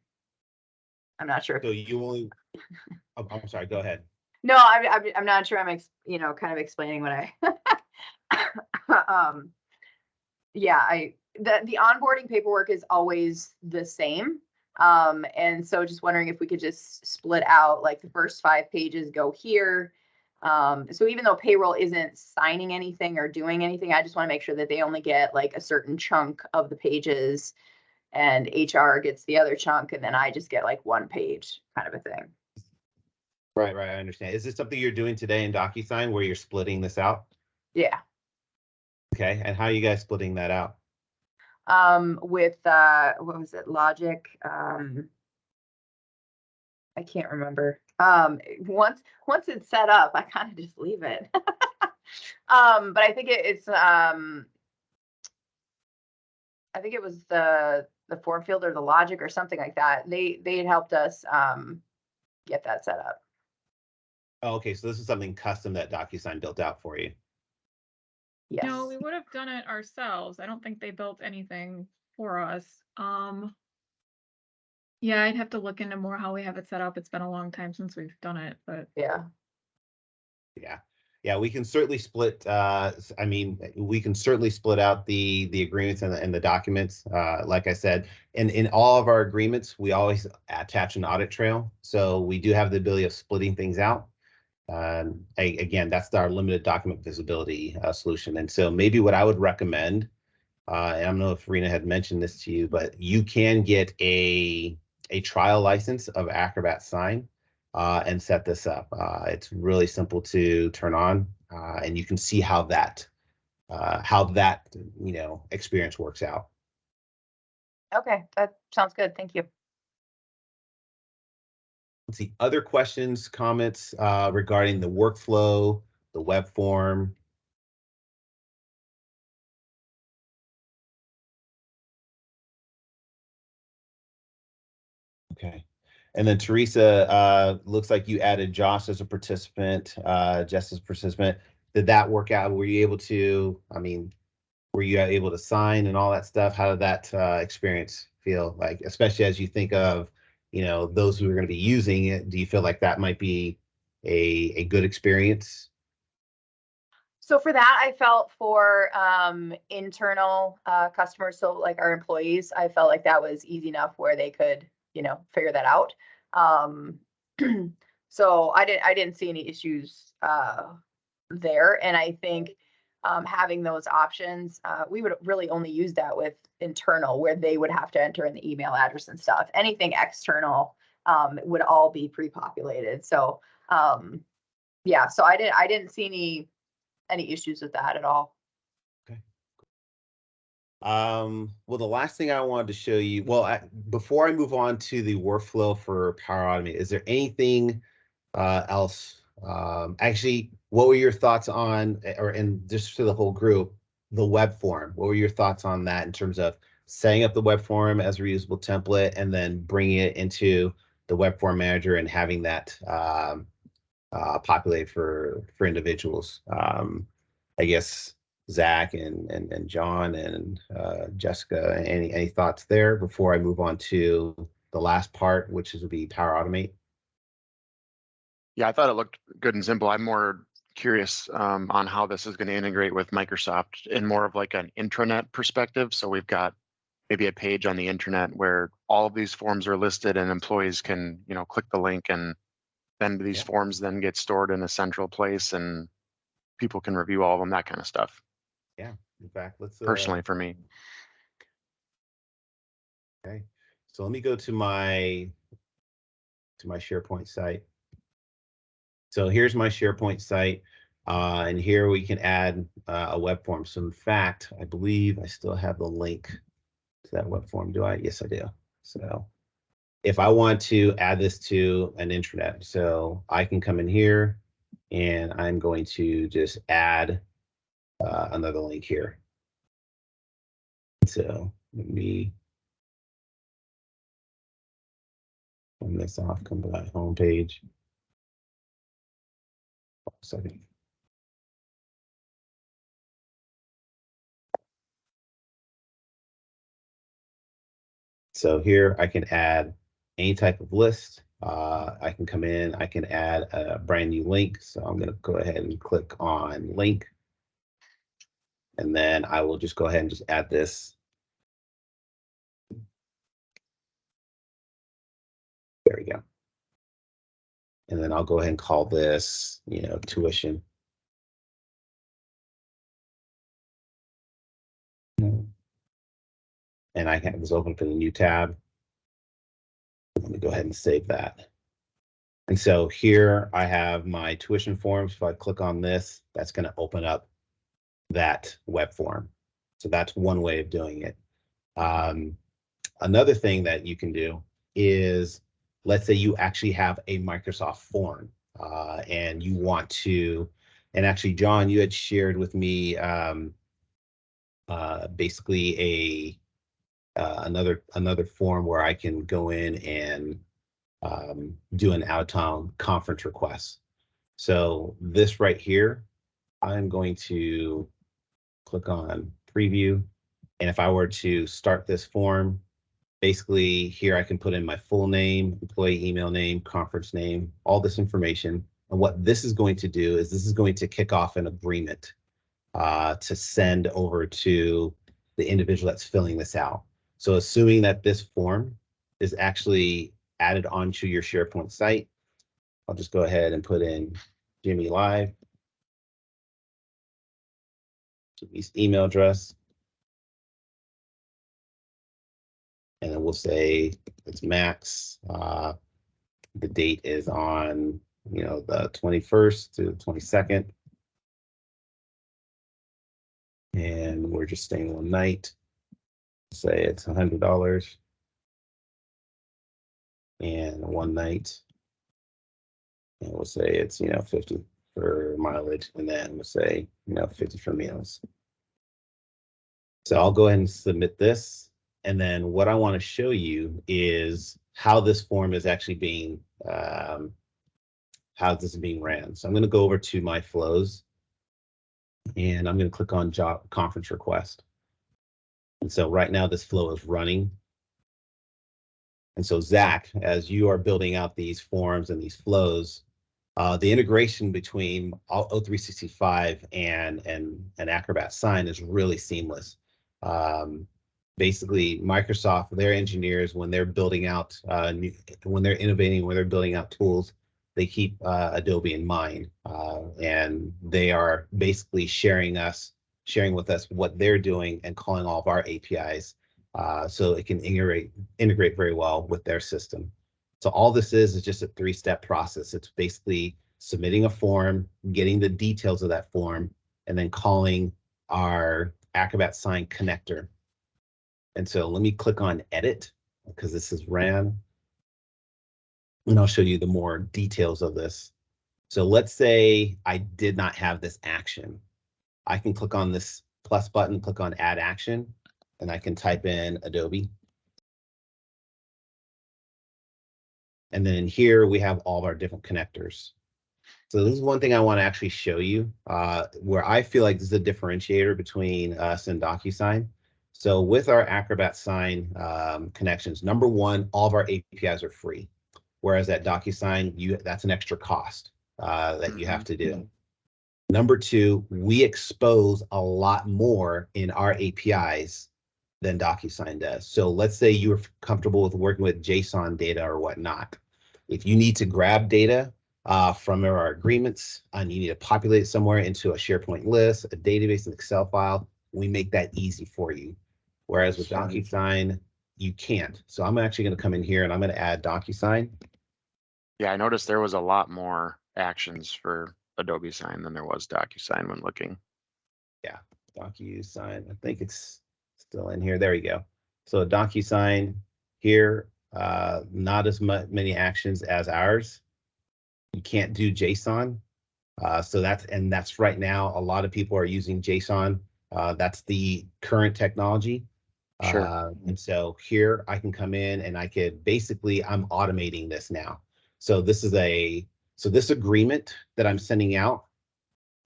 I'm not sure. So you only, I'm sorry, go ahead. No, I'm not sure. I'm kind of explaining what I. Yeah, the onboarding paperwork is always the same. And so just wondering if we could just split out like the first 5 pages go here. So even though payroll isn't signing anything or doing anything, I just want to make sure that they only get like a certain chunk of the pages and HR gets the other chunk, and then I just get like 1 page kind of a thing. Right, I understand. Is this something you're doing today in DocuSign where you're splitting this out? Yeah. Okay, and how are you guys splitting that out? With what was it? Logic. I can't remember. Once it's set up, I kind of just leave it. But I think I think it was the form field or the logic or something like that. They had helped us get that set up. Oh, okay, so this is something custom that DocuSign built out for you. Yes. No, we would have done it ourselves. I don't think they built anything for us. Yeah, I'd have to look into more how we have it set up. It's been a long time since we've done it, but Yeah. Yeah, we can certainly split. We can certainly split out the agreements and the documents. Like I said, in all of our agreements, we always attach an audit trail. So we do have the ability of splitting things out. Again, that's our limited document visibility solution. And so maybe what I would recommend, I don't know if Rena had mentioned this to you, but you can get a trial license of Acrobat Sign and set this up. It's really simple to turn on, and you can see how that experience works out. Okay, that sounds good. Thank you. Let's see, other questions, comments regarding the workflow, the web form. Okay. And then Teresa, looks like you added Josh as a participant, Jess as a participant. Did that work out? Were you able to, were you able to sign and all that stuff? How did that experience feel like, especially as you think of, those who are going to be using it? Do you feel like that might be a good experience? So for that, I felt for internal customers, so like our employees, I felt like that was easy enough where they could, figure that out. So I didn't see any issues there, and I think having those options, we would really only use that with internal, where they would have to enter in the email address and stuff. Anything external would all be pre-populated. So yeah, so I didn't see any issues with that at all. Okay. Well, the last thing I wanted to show you, before I move on to the workflow for Power Automate, is there anything else? Actually, what were your thoughts on, and just for the whole group, the web form? What were your thoughts on that in terms of setting up the web form as a reusable template and then bringing it into the web form manager and having that populate for individuals? I guess Zach and John and Jessica, any thoughts there before I move on to the last part, which would be Power Automate? Yeah, I thought it looked good and simple. I'm more curious on how this is going to integrate with Microsoft in more of like an intranet perspective. So we've got maybe a page on the internet where all of these forms are listed and employees can, click the link, and then these forms then get stored in a central place and people can review all of them, that kind of stuff. Yeah, in fact, let's personally for me. Okay, so let me go to my SharePoint site. So here's my SharePoint site. And here we can add a web form. So in fact, I believe I still have the link to that web form. Do I? Yes, I do. So if I want to add this to an intranet, so I can come in here and I'm going to just add another link here. So let me turn this off, come to that home page. Second. So here I can add any type of list. I can come in, I can add a brand new link. So I'm going to go ahead and click on link. And then I will just go ahead and just add this. There we go. And then I'll go ahead and call this, tuition. And I can just open up in a new tab. Let me go ahead and save that. And so here I have my tuition forms. If I click on this, that's going to open up that web form. So that's one way of doing it. Another thing that you can do is, let's say you actually have a Microsoft form and you want to, and actually, John, you had shared with me basically another form where I can go in and do an out-of-town conference request. So this right here, I'm going to click on preview. And if I were to start this form, basically here I can put in my full name, employee email name, conference name, all this information. And what this is going to do is this is going to kick off an agreement to send over to the individual that's filling this out. So assuming that this form is actually added onto your SharePoint site, I'll just go ahead and put in Jimmy Live, Jimmy's email address, and then we'll say it's Max. The date is on, the 21st to the 22nd. And we're just staying one night. Say it's $100. And one night. And we'll say it's, 50 for mileage. And then we'll say, 50 for meals. So I'll go ahead and submit this. And then what I want to show you is how this form is actually being, how this is being ran. So I'm going to go over to my flows. And I'm going to click on job conference request. And so right now this flow is running. And so Zach, as you are building out these forms and these flows, the integration between O365 and Acrobat Sign is really seamless. Basically, Microsoft, their engineers, when they're building out, when they're innovating, when they're building out tools, they keep Adobe in mind, and they are basically sharing with us what they're doing and calling all of our APIs, so it can integrate very well with their system. So all this is just a three-step process. It's basically submitting a form, getting the details of that form, and then calling our Acrobat Sign connector. And so let me click on edit because this is ran. And I'll show you the more details of this. So let's say I did not have this action. I can click on this plus button, click on add action, and I can type in Adobe. And then here we have all of our different connectors. So this is one thing I want to actually show you where I feel like this is a differentiator between us and DocuSign. So with our Acrobat Sign connections, number one, all of our APIs are free. Whereas at DocuSign, that's an extra cost that you have to do. Number two, we expose a lot more in our APIs than DocuSign does. So let's say you're comfortable with working with JSON data or whatnot. If you need to grab data from our agreements and you need to populate it somewhere into a SharePoint list, a database, an Excel file, we make that easy for you. Whereas with DocuSign, you can't. So I'm actually going to come in here and I'm going to add DocuSign. Yeah, I noticed there was a lot more actions for Adobe Sign than there was DocuSign when looking. Yeah, DocuSign. I think it's still in here. There you go. So DocuSign here, not as many actions as ours. You can't do JSON. So that's right now. A lot of people are using JSON. That's the current technology. Sure. And so here I can come in and I could basically, I'm automating this now. So this agreement that I'm sending out,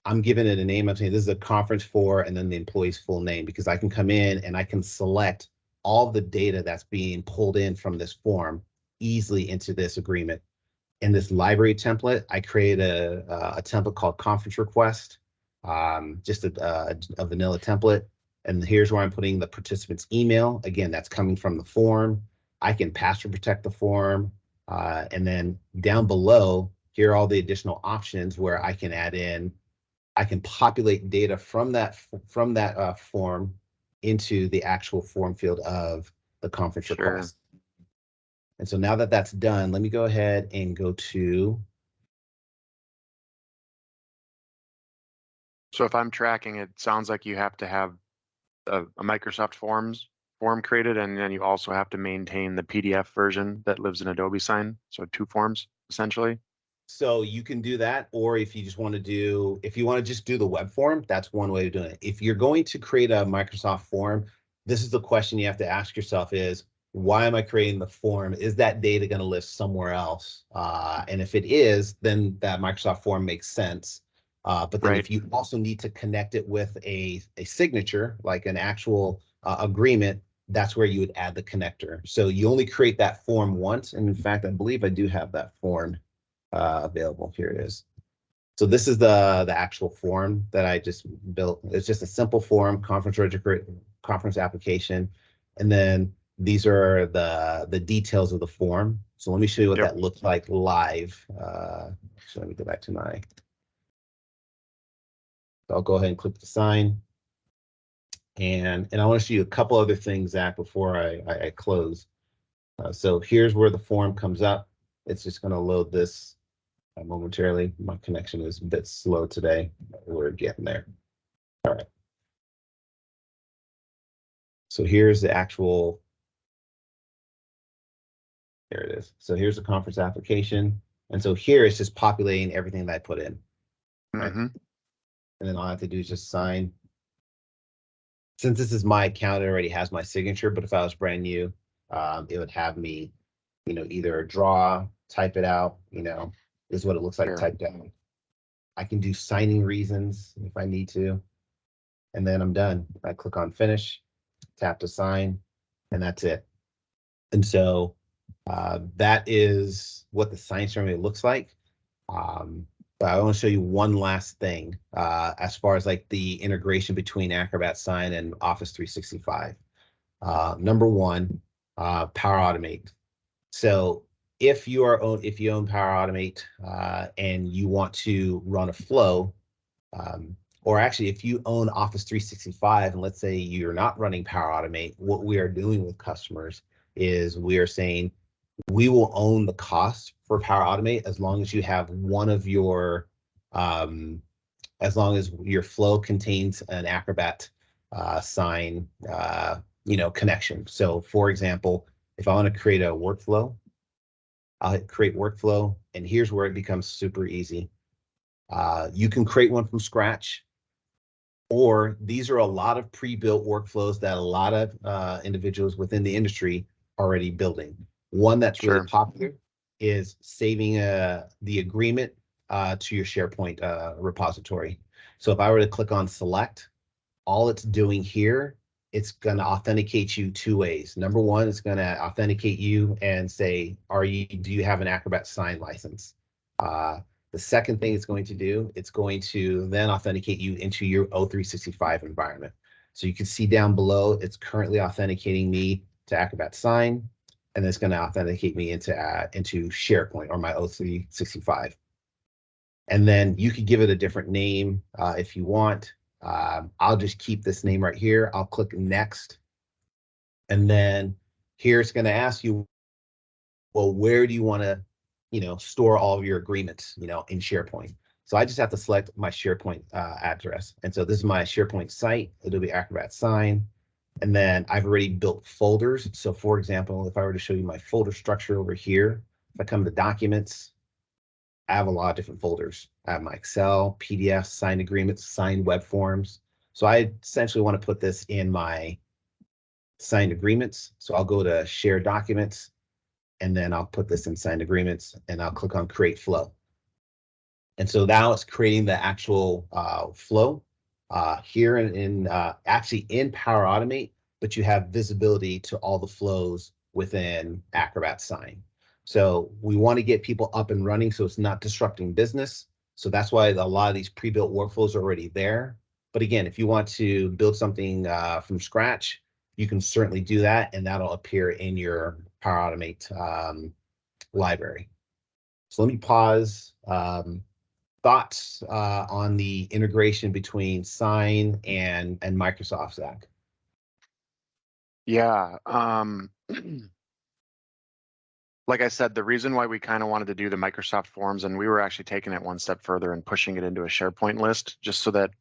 I'm giving it a name. I'm saying this is a conference for, and then the employee's full name, because I can come in and I can select all the data that's being pulled in from this form easily into this agreement. In this library template, I create a template called conference request, just a vanilla template. And here's where I'm putting the participant's email. Again, that's coming from the form. I can password protect the form. And then down below, here are all the additional options where I can add in, I can populate data from that form into the actual form field of the conference Sure. request. And so now that that's done, let me go ahead and go to. So if I'm tracking, it sounds like you have to have a Microsoft Forms form created, and then you also have to maintain the PDF version that lives in Adobe Sign. So 2 forms essentially. So you can do that, or if you just want to do, if you want to just do the web form, that's one way of doing it. If you're going to create a Microsoft form, this is the question you have to ask yourself is, why am I creating the form? Is that data going to live somewhere else? And if it is, then that Microsoft form makes sense. But then Right. if you also need to connect it with a signature, like an actual agreement, that's where you would add the connector. So you only create that form once. And in fact, I believe I do have that form available. Here it is. So this is the actual form that I just built. It's just a simple form, conference application, and then these are the details of the form. So let me show you what that looks like live. So let me go back to my. I'll go ahead and click the sign, and I want to show you a couple other things, Zach, before I close. So here's where the form comes up. It's just going to load this momentarily. My connection is a bit slow today, but we're getting there. All right. So here's the actual, there it is. So here's the conference application. And so here it's just populating everything that I put in. Right. Mm-hmm. And then all I have to do is just sign. Since this is my account, it already has my signature, but if I was brand new, it would have me, either draw, type it out, this is what it looks like typed out. I can do signing reasons if I need to. And then I'm done. I click on finish, tap to sign, and that's it. And so that is what the sign ceremony looks like. But I want to show you one last thing as far as like the integration between Acrobat Sign and Office 365. Number one, Power Automate. So if you own Power Automate and you want to run a flow, or actually if you own Office 365 and let's say you're not running Power Automate, what we are doing with customers is we are saying we will own the cost for Power Automate as long as you have one of your, as long as your flow contains an Acrobat sign, connection. So for example, if I want to create a workflow, I'll hit create workflow, and here's where it becomes super easy. You can create one from scratch, or these are a lot of pre-built workflows that a lot of individuals within the industry are already building. One that's really popular is saving the agreement to your SharePoint repository. So if I were to click on select, all it's doing here, it's going to authenticate you 2 ways. Number one, it's going to authenticate you and say, do you have an Acrobat Sign license? The second thing it's going to do, it's going to then authenticate you into your O365 environment. So you can see down below, it's currently authenticating me to Acrobat Sign, and it's going to authenticate me into SharePoint or my O365. And then you could give it a different name if you want. I'll just keep this name right here. I'll click next. And then here it's going to ask you, well, where do you want to, store all of your agreements, in SharePoint? So I just have to select my SharePoint address. And so this is my SharePoint site, Adobe Acrobat Sign. And then I've already built folders. So for example, if I were to show you my folder structure over here, if I come to documents, I have a lot of different folders. I have my Excel, PDF, signed agreements, signed web forms. So I essentially want to put this in my signed agreements. So I'll go to share documents, and then I'll put this in signed agreements, and I'll click on create flow. And so now it's creating the actual flow here actually in Power Automate, but you have visibility to all the flows within Acrobat Sign. So we want to get people up and running so it's not disrupting business. So that's why a lot of these pre-built workflows are already there. But again, if you want to build something from scratch, you can certainly do that, and that'll appear in your Power Automate library. So let me pause. Thoughts on the integration between Sign and Microsoft, Zach? Yeah. Like I said, the reason why we kind of wanted to do the Microsoft Forms, and we were actually taking it one step further and pushing it into a SharePoint list, just so that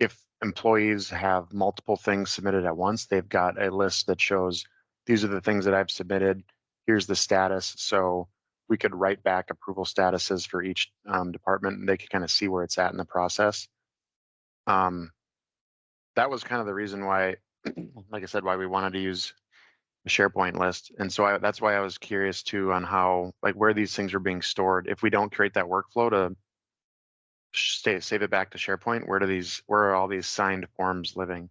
if employees have multiple things submitted at once, they've got a list that shows these are the things that I've submitted. Here's the status. So we could write back approval statuses for each department, and they could kind of see where it's at in the process. That was kind of the reason why, like I said, why we wanted to use a SharePoint list. And so that's why I was curious too on how, like, where these things are being stored. If we don't create that workflow to save it back to SharePoint, where are all these signed forms living?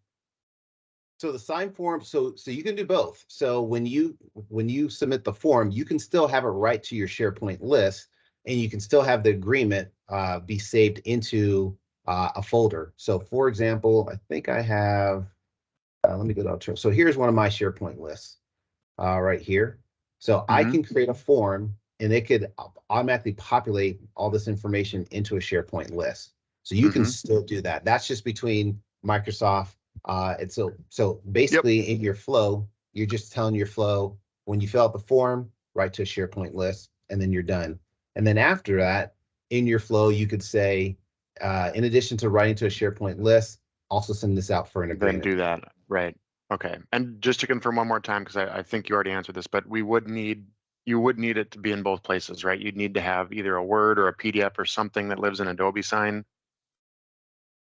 So the sign form, so you can do both. So when you submit the form, you can still have it right to your SharePoint list, and you can still have the agreement be saved into a folder. So for example, I think I have, let me go down to, so here's one of my SharePoint lists right here. So I can create a form, and it could automatically populate all this information into a SharePoint list. So you can still do that. That's just between Microsoft. And so basically in your flow, you're just telling your flow, when you fill out the form, write to a SharePoint list, and then you're done. And then after that, in your flow, you could say, in addition to writing to a SharePoint list, also send this out for an agreement. Then do that, right? Okay. And just to confirm one more time, because I think you already answered this, but you would need it to be in both places, right? You'd need to have either a Word or a PDF or something that lives in Adobe Sign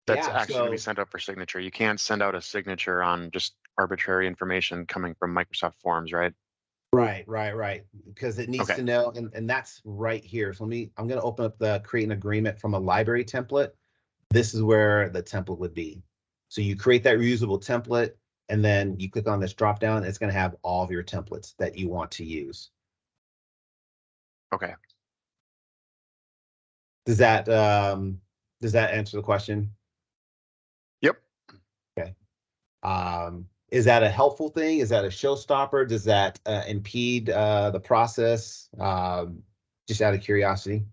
that's actually going to be sent out for signature. You can't send out a signature on just arbitrary information coming from Microsoft Forms, right? Right. Because it needs to know, and that's right here. So I'm going to open up the create an agreement from a library template. This is where the template would be. So you create that reusable template, and then you click on this drop down. It's going to have all of your templates that you want to use. Okay. Does that answer the question? Yep. Okay. Is that a helpful thing? Is that a showstopper? Does that impede the process? Just out of curiosity.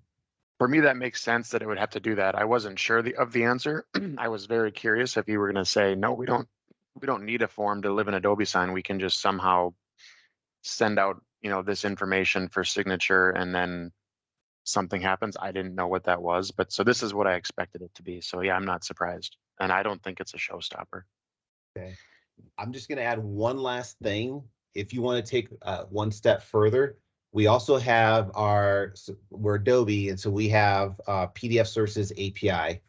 For me, that makes sense that it would have to do that. I wasn't sure of the answer. I was very curious if you were going to say, no, we don't need a form to live in Adobe Sign. We can just somehow send out, this information for signature, and then something happens. I didn't know what that was, but so this is what I expected it to be. So yeah, I'm not surprised, and I don't think it's a showstopper. Okay. I'm just going to add one last thing. If you want to take one step further, we also have we're Adobe, and so we have PDF Services API.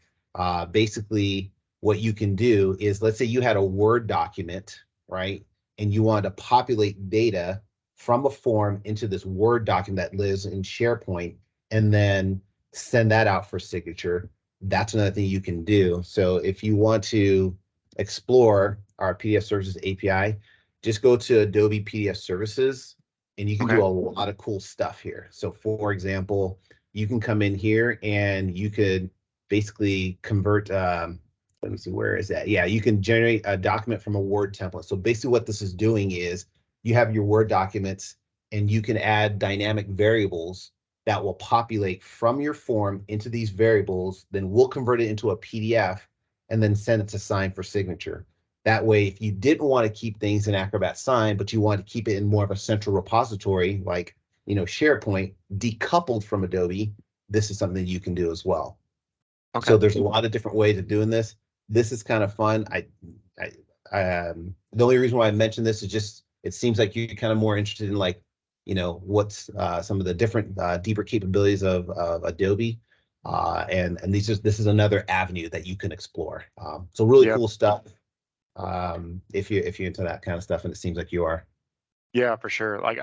Basically, what you can do is, let's say you had a Word document, right? And you wanted to populate data from a form into this Word document that lives in SharePoint, and then send that out for signature. That's another thing you can do. So if you want to explore our PDF Services API, just go to Adobe PDF Services, and you can do a lot of cool stuff here. So for example, you can come in here and you could basically convert, let me see, where is that? Yeah, you can generate a document from a Word template. So basically what this is doing is you have your Word documents, and you can add dynamic variables that will populate from your form into these variables. Then we'll convert it into a PDF and then send it to Sign for signature. That way, if you didn't want to keep things in Acrobat Sign, but you want to keep it in more of a central repository, like SharePoint, decoupled from Adobe, this is something you can do as well. Okay. So there's a lot of different ways of doing this. This is kind of fun. The only reason why I mentioned this is just it seems like you're kind of more interested in like, what's some of the different deeper capabilities of Adobe. And this is another avenue that you can explore. So really Yep. cool stuff. If you're into that kind of stuff, and it seems like you are. Yeah, for sure. Like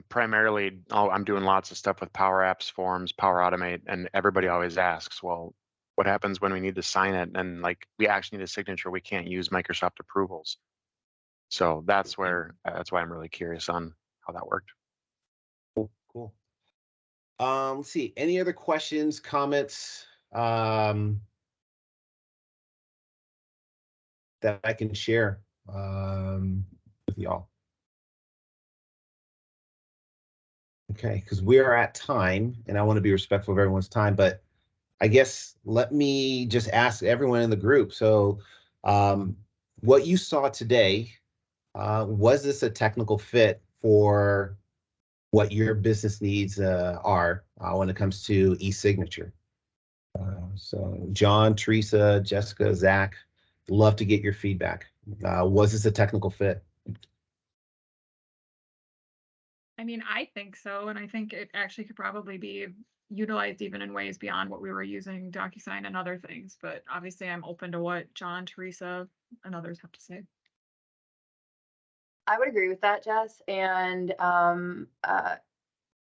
primarily, I'm doing lots of stuff with Power Apps, Forms, Power Automate, and everybody always asks, well, what happens when we need to sign it? And like, we actually need a signature. We can't use Microsoft approvals. So that's why I'm really curious on how that worked. Cool. Let's see. Any other questions, comments, that I can share with y'all? Okay, because we are at time, and I want to be respectful of everyone's time, but I guess let me just ask everyone in the group. So, what you saw today, was this a technical fit for what your business needs are when it comes to e-signature? So John, Teresa, Jessica, Zach, love to get your feedback. Was this a technical fit? I mean, I think so, and I think it actually could probably be utilized even in ways beyond what we were using DocuSign and other things. But obviously, I'm open to what John, Teresa, and others have to say. I would agree with that, Jess. And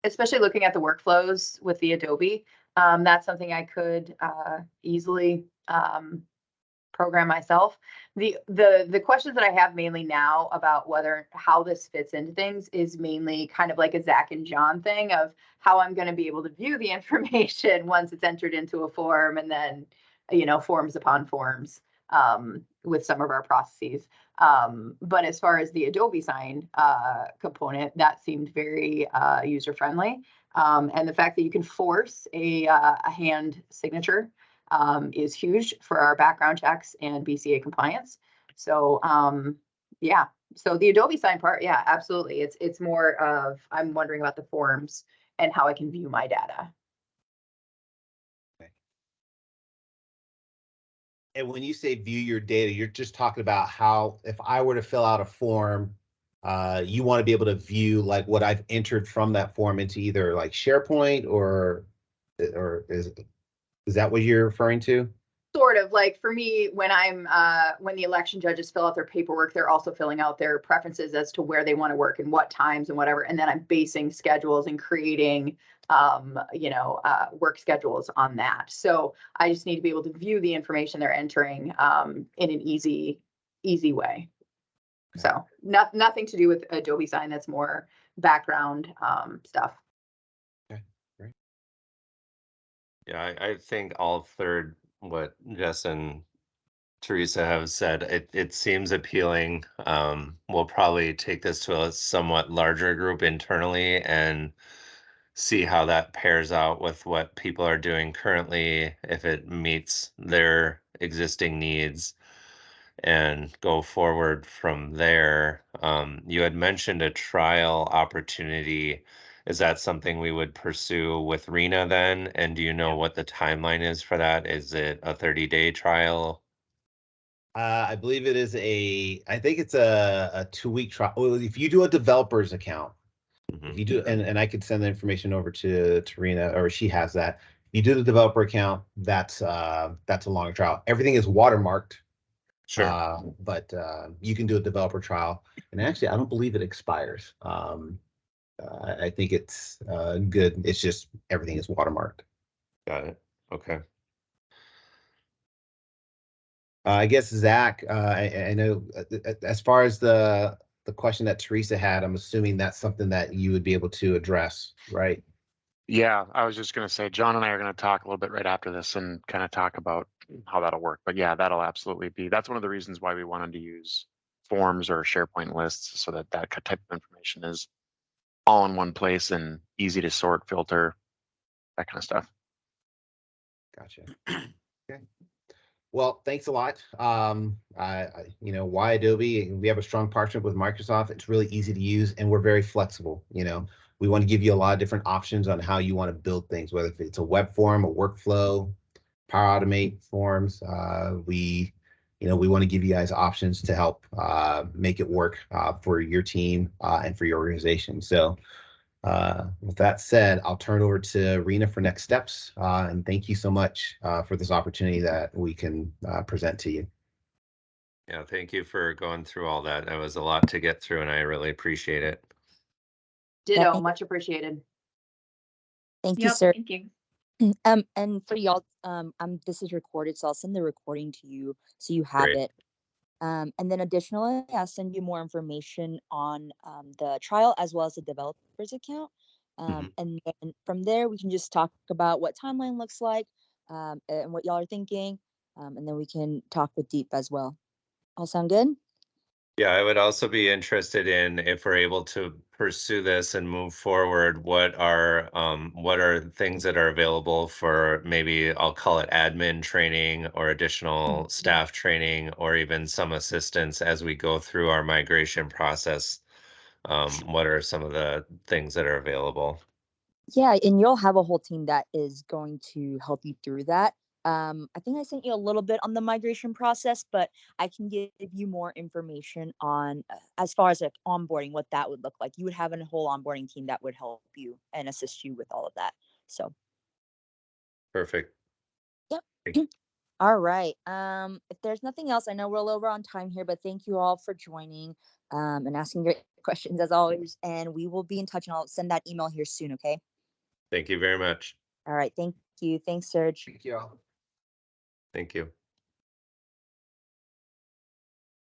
especially looking at the workflows with the Adobe, that's something I could easily program myself. The questions that I have mainly now about how this fits into things is mainly kind of like a Zach and John thing of how I'm going to be able to view the information once it's entered into a form, and then forms upon forms with some of our processes. But as far as the Adobe Sign component, that seemed very user friendly, and the fact that you can force a hand signature is huge for our background checks and BCA compliance. So yeah, so the Adobe Sign part, yeah, absolutely. It's more of, I'm wondering about the forms and how I can view my data. Okay. And when you say view your data, you're just talking about how, if I were to fill out a form, you want to be able to view like what I've entered from that form into either like SharePoint or is that what you're referring to? Sort of. Like for me, when the election judges fill out their paperwork, they're also filling out their preferences as to where they want to work and what times and whatever. And then I'm basing schedules and creating, work schedules on that. So I just need to be able to view the information they're entering in an easy way. So nothing to do with Adobe Sign. That's more background stuff. Okay, great. Yeah, I think I'll third what Jess and Teresa have said. It seems appealing. We'll probably take this to a somewhat larger group internally and see how that pairs out with what people are doing currently, if it meets their existing needs, and go forward from there. You had mentioned a trial opportunity. Is that something we would pursue with Rena then? And do you know what the timeline is for that? Is it a 30-day trial? I believe it is I think it's a 2-week trial. Well, if you do a developer's account, if you do, and I could send the information over to Rena, or she has that. If you do the developer account, that's a longer trial. Everything is watermarked. Sure. But you can do a developer trial, and actually, I don't believe it expires. I think it's good. It's just everything is watermarked. Got it. Okay. I guess Zach, I know as far as the question that Teresa had, I'm assuming that's something that you would be able to address, right? Yeah, I was just going to say, John and I are going to talk a little bit right after this and kind of talk about how that'll work. But yeah, that'll absolutely that's one of the reasons why we wanted to use forms or SharePoint lists, so that type of information is all in one place and easy to sort, filter, that kind of stuff. Gotcha. Okay. Well, thanks a lot. Why Adobe? We have a strong partnership with Microsoft. It's really easy to use, and we're very flexible. We want to give you a lot of different options on how you want to build things, whether it's a web form, a workflow, Power Automate forms. We want to give you guys options to help make it work for your team and for your organization. So with that said, I'll turn it over to Rena for next steps. And thank you so much for this opportunity that we can present to you. Yeah, thank you for going through all that. That was a lot to get through, and I really appreciate it. Yeah, Ditto, much appreciated. thank you, Yep, sir. thank you. And for y'all, this is recorded, so I'll send the recording to you so you have Great. it. And then additionally, I'll send you more information on the trial as well as the developers account. And then from there, we can just talk about what timeline looks like and what y'all are thinking. And then we can talk with Deep as well. All sound good? Yeah, I would also be interested in, if we're able to pursue this and move forward, what are things that are available for, maybe I'll call it admin training or additional staff training, or even some assistance as we go through our migration process. What are some of the things that are available? Yeah, and you'll have a whole team that is going to help you through that. I think I sent you a little bit on the migration process, but I can give you more information on as far as like onboarding, what that would look like. You would have a whole onboarding team that would help you and assist you with all of that. So, Perfect. yep. Thank- All right. If there's nothing else, I know we're a little over on time here, but thank you all for joining and asking great questions as always. And we will be in touch, and I'll send that email here soon. Okay. Thank you very much. All right. Thank you. Thanks, Serge. Thank you all. Thank you.